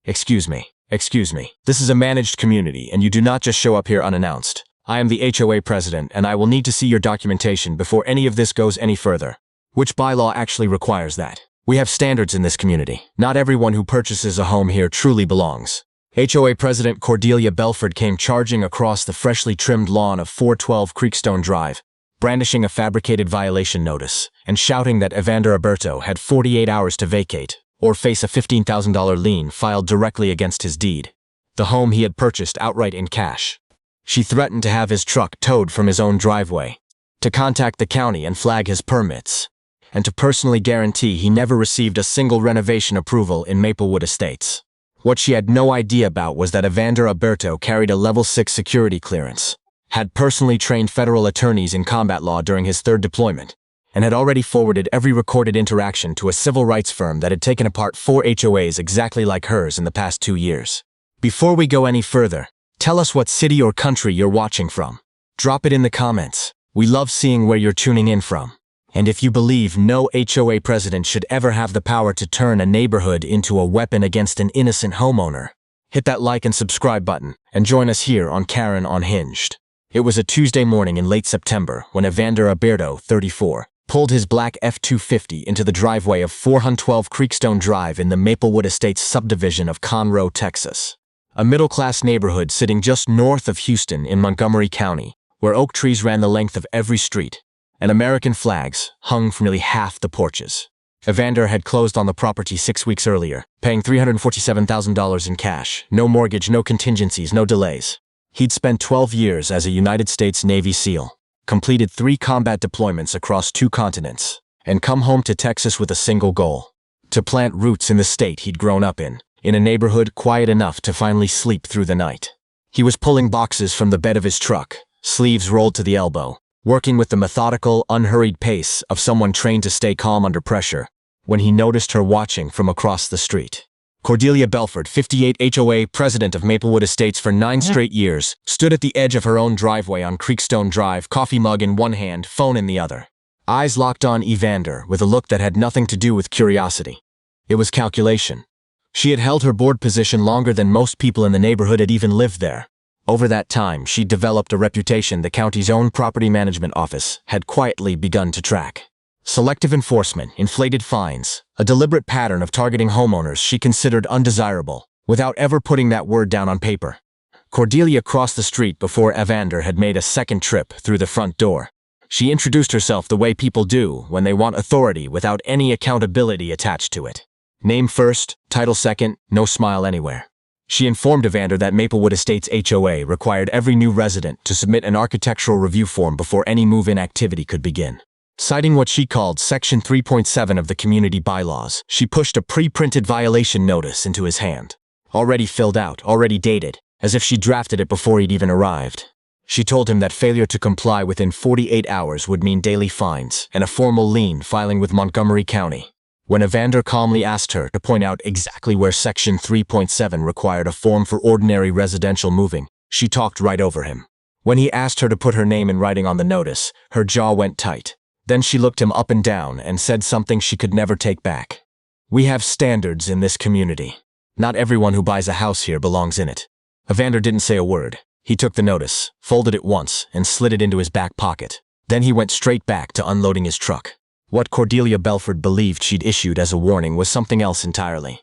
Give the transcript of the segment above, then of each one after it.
Excuse me. This is a managed community, and you do not just show up here unannounced. I am the HOA president, and I will need to see your documentation before any of this goes any further. Which bylaw actually requires that? We have standards in this community. Not everyone who purchases a home here truly belongs. HOA President Cordelia Belford came charging across the freshly trimmed lawn of 412 Creekstone Drive, brandishing a fabricated violation notice, and shouting that Evander Alberto had 48 hours to vacate, or face a $15,000 lien filed directly against his deed, the home he had purchased outright in cash. She threatened to have his truck towed from his own driveway, to contact the county and flag his permits, and to personally guarantee he never received a single renovation approval in Maplewood Estates. What she had no idea about was that Evander Alberto carried a level 6 security clearance, had personally trained federal attorneys in combat law during his 3rd deployment, and had already forwarded every recorded interaction to a civil rights firm that had taken apart 4 HOAs exactly like hers in the past 2 years. Before we go any further, tell us what city or country you're watching from. Drop it in the comments. We love seeing where you're tuning in from. And if you believe no HOA president should ever have the power to turn a neighborhood into a weapon against an innocent homeowner, hit that like and subscribe button and join us here on Karen Unhinged. It was a Tuesday morning in late September when Evander Alberto, 34, pulled his black F-250 into the driveway of 412 Creekstone Drive in the Maplewood Estates subdivision of Conroe, Texas, a middle-class neighborhood sitting just north of Houston in Montgomery County, where oak trees ran the length of every street, and American flags hung from nearly half the porches. Evander had closed on the property 6 weeks earlier, paying $347,000 in cash, no mortgage, no contingencies, no delays. He'd spent 12 years as a United States Navy SEAL, completed 3 combat deployments across 2 continents, and come home to Texas with a single goal: to plant roots in the state he'd grown up in a neighborhood quiet enough to finally sleep through the night. He was pulling boxes from the bed of his truck, sleeves rolled to the elbow, working with the methodical, unhurried pace of someone trained to stay calm under pressure, when he noticed her watching from across the street. Cordelia Belford, 58, HOA president of Maplewood Estates for 9 straight years, stood at the edge of her own driveway on Creekstone Drive, coffee mug in one hand, phone in the other. Eyes locked on Evander with a look that had nothing to do with curiosity. It was calculation. She had held her board position longer than most people in the neighborhood had even lived there. Over that time, she'd developed a reputation the county's own property management office had quietly begun to track. Selective enforcement, inflated fines, a deliberate pattern of targeting homeowners she considered undesirable, without ever putting that word down on paper. Cordelia crossed the street before Evander had made a second trip through the front door. She introduced herself the way people do when they want authority without any accountability attached to it. Name first, title second, no smile anywhere. She informed Evander that Maplewood Estates HOA required every new resident to submit an architectural review form before any move-in activity could begin. Citing what she called Section 3.7 of the community bylaws, she pushed a pre-printed violation notice into his hand. Already filled out, already dated, as if she drafted it before he'd even arrived. She told him that failure to comply within 48 hours would mean daily fines and a formal lien filing with Montgomery County. When Evander calmly asked her to point out exactly where Section 3.7 required a form for ordinary residential moving, she talked right over him. When he asked her to put her name in writing on the notice, her jaw went tight. Then she looked him up and down and said something she could never take back. "We have standards in this community. Not everyone who buys a house here belongs in it." Evander didn't say a word. He took the notice, folded it once, and slid it into his back pocket. Then he went straight back to unloading his truck. What Cordelia Belford believed she'd issued as a warning was something else entirely.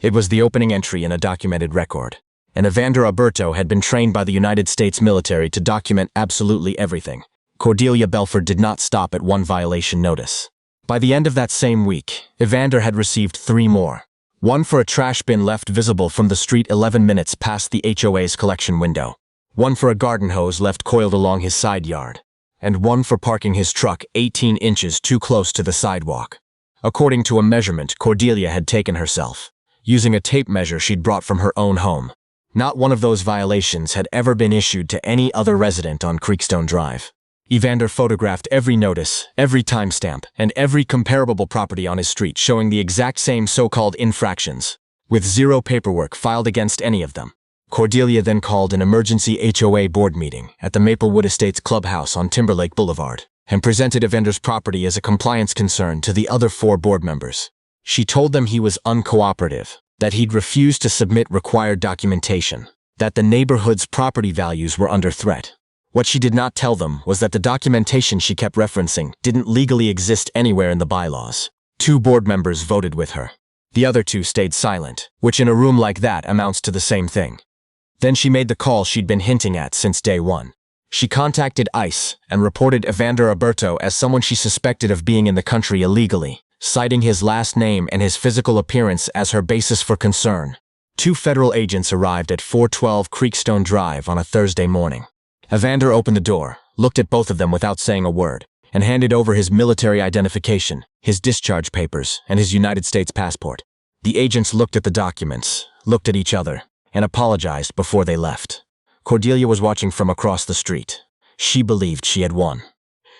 It was the opening entry in a documented record, and Evander Alberto had been trained by the United States military to document absolutely everything. Cordelia Belford did not stop at one violation notice. By the end of that same week, Evander had received 3 more. One for a trash bin left visible from the street 11 minutes past the HOA's collection window. One for a garden hose left coiled along his side yard. And one for parking his truck 18 inches too close to the sidewalk. According to a measurement Cordelia had taken herself, using a tape measure she'd brought from her own home. Not one of those violations had ever been issued to any other resident on Creekstone Drive. Evander photographed every notice, every timestamp, and every comparable property on his street showing the exact same so-called infractions, with 0 paperwork filed against any of them. Cordelia then called an emergency HOA board meeting at the Maplewood Estates Clubhouse on Timberlake Boulevard and presented Evander's property as a compliance concern to the other 4 board members. She told them he was uncooperative, that he'd refused to submit required documentation, that the neighborhood's property values were under threat. What she did not tell them was that the documentation she kept referencing didn't legally exist anywhere in the bylaws. 2 board members voted with her. The other 2 stayed silent, which in a room like that amounts to the same thing. Then she made the call she'd been hinting at since day one. She contacted ICE and reported Evander Alberto as someone she suspected of being in the country illegally, citing his last name and his physical appearance as her basis for concern. 2 federal agents arrived at 412 Creekstone Drive on a Thursday morning. Evander opened the door, looked at both of them without saying a word, and handed over his military identification, his discharge papers, and his United States passport. The agents looked at the documents, looked at each other, and apologized before they left. Cordelia was watching from across the street. She believed she had won.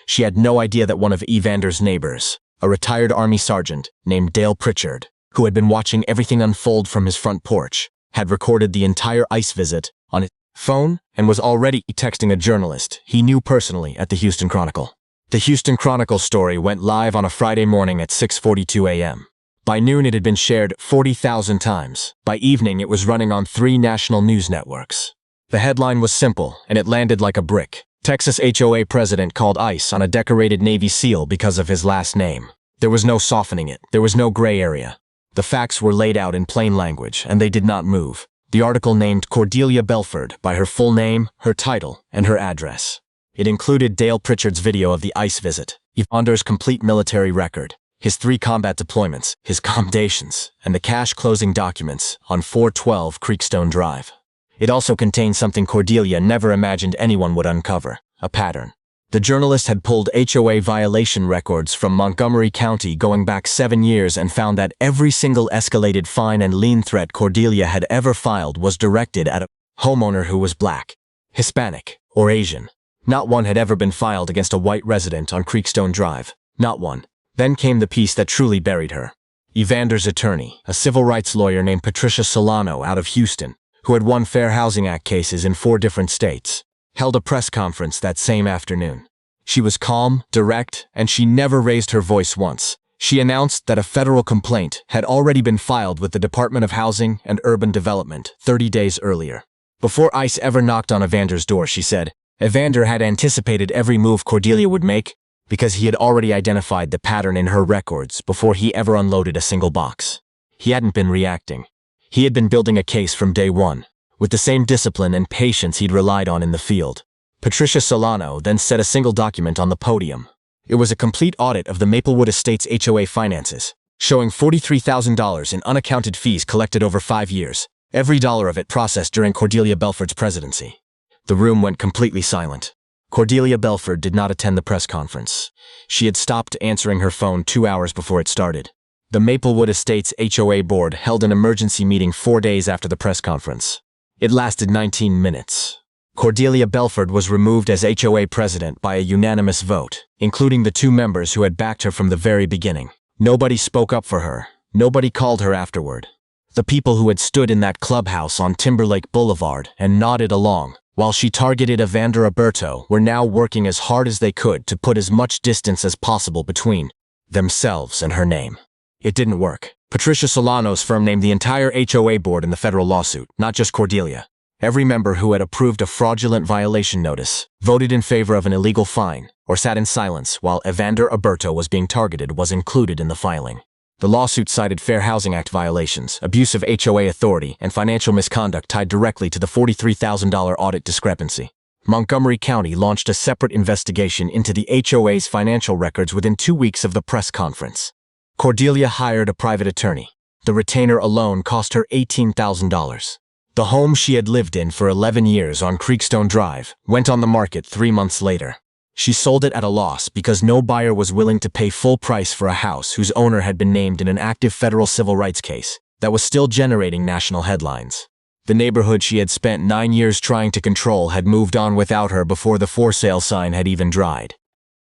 She had no idea that one of Evander's neighbors, a retired Army sergeant named Dale Pritchard, who had been watching everything unfold from his front porch, had recorded the entire ICE visit on his phone and was already texting a journalist he knew personally at the Houston Chronicle. The Houston Chronicle story went live on a Friday morning at 6:42 a.m. By noon it had been shared 40,000 times. By evening it was running on 3 national news networks. The headline was simple, and it landed like a brick. Texas HOA president called ICE on a decorated Navy SEAL because of his last name. There was no softening it. There was no gray area. The facts were laid out in plain language, and they did not move. The article named Cordelia Belford by her full name, her title, and her address. It included Dale Pritchard's video of the ICE visit, Evander's complete military record, his 3 combat deployments, his commendations, and the cash closing documents on 412 Creekstone Drive. It also contained something Cordelia never imagined anyone would uncover, a pattern. The journalist had pulled HOA violation records from Montgomery County going back 7 years and found that every single escalated fine and lien threat Cordelia had ever filed was directed at a homeowner who was Black, Hispanic, or Asian. Not one had ever been filed against a white resident on Creekstone Drive. Not one. Then came the piece that truly buried her. Evander's attorney, a civil rights lawyer named Patricia Solano out of Houston, who had won Fair Housing Act cases in 4 different states, held a press conference that same afternoon. She was calm, direct, and she never raised her voice once. She announced that a federal complaint had already been filed with the Department of Housing and Urban Development 30 days earlier. Before ICE ever knocked on Evander's door, she said, Evander had anticipated every move Cordelia would make because he had already identified the pattern in her records before he ever unloaded a single box. He hadn't been reacting. He had been building a case from day one, with the same discipline and patience he'd relied on in the field. Patricia Solano then set a single document on the podium. It was a complete audit of the Maplewood Estates HOA finances, showing $43,000 in unaccounted fees collected over 5 years, every dollar of it processed during Cordelia Belford's presidency. The room went completely silent. Cordelia Belford did not attend the press conference. She had stopped answering her phone 2 hours before it started. The Maplewood Estates HOA board held an emergency meeting 4 days after the press conference. It lasted 19 minutes. Cordelia Belford was removed as HOA president by a unanimous vote, including the 2 members who had backed her from the very beginning. Nobody spoke up for her. Nobody called her afterward. The people who had stood in that clubhouse on Timberlake Boulevard and nodded along while she targeted Evander Alberto were now working as hard as they could to put as much distance as possible between themselves and her name. It didn't work. Patricia Solano's firm named the entire HOA board in the federal lawsuit, not just Cordelia. Every member who had approved a fraudulent violation notice, voted in favor of an illegal fine, or sat in silence while Evander Alberto was being targeted was included in the filing. The lawsuit cited Fair Housing Act violations, abuse of HOA authority, and financial misconduct tied directly to the $43,000 audit discrepancy. Montgomery County launched a separate investigation into the HOA's financial records within 2 weeks of the press conference. Cordelia hired a private attorney. The retainer alone cost her $18,000. The home she had lived in for 11 years on Creekstone Drive went on the market 3 months later. She sold it at a loss because no buyer was willing to pay full price for a house whose owner had been named in an active federal civil rights case that was still generating national headlines. The neighborhood she had spent 9 years trying to control had moved on without her before the for sale sign had even dried.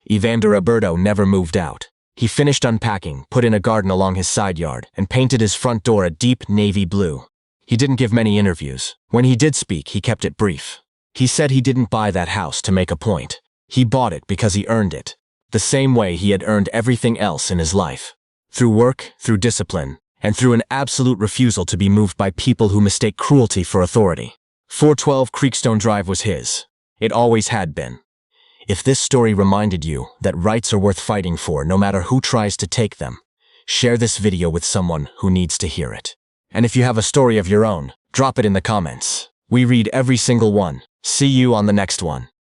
Evander Alberto never moved out. He finished unpacking, put in a garden along his side yard, and painted his front door a deep navy blue. He didn't give many interviews. When he did speak, he kept it brief. He said he didn't buy that house to make a point. He bought it because he earned it, the same way he had earned everything else in his life. Through work, through discipline, and through an absolute refusal to be moved by people who mistake cruelty for authority. 412 Creekstone Drive was his. It always had been. If this story reminded you that rights are worth fighting for no matter who tries to take them, share this video with someone who needs to hear it. And if you have a story of your own, drop it in the comments. We read every single one. See you on the next one.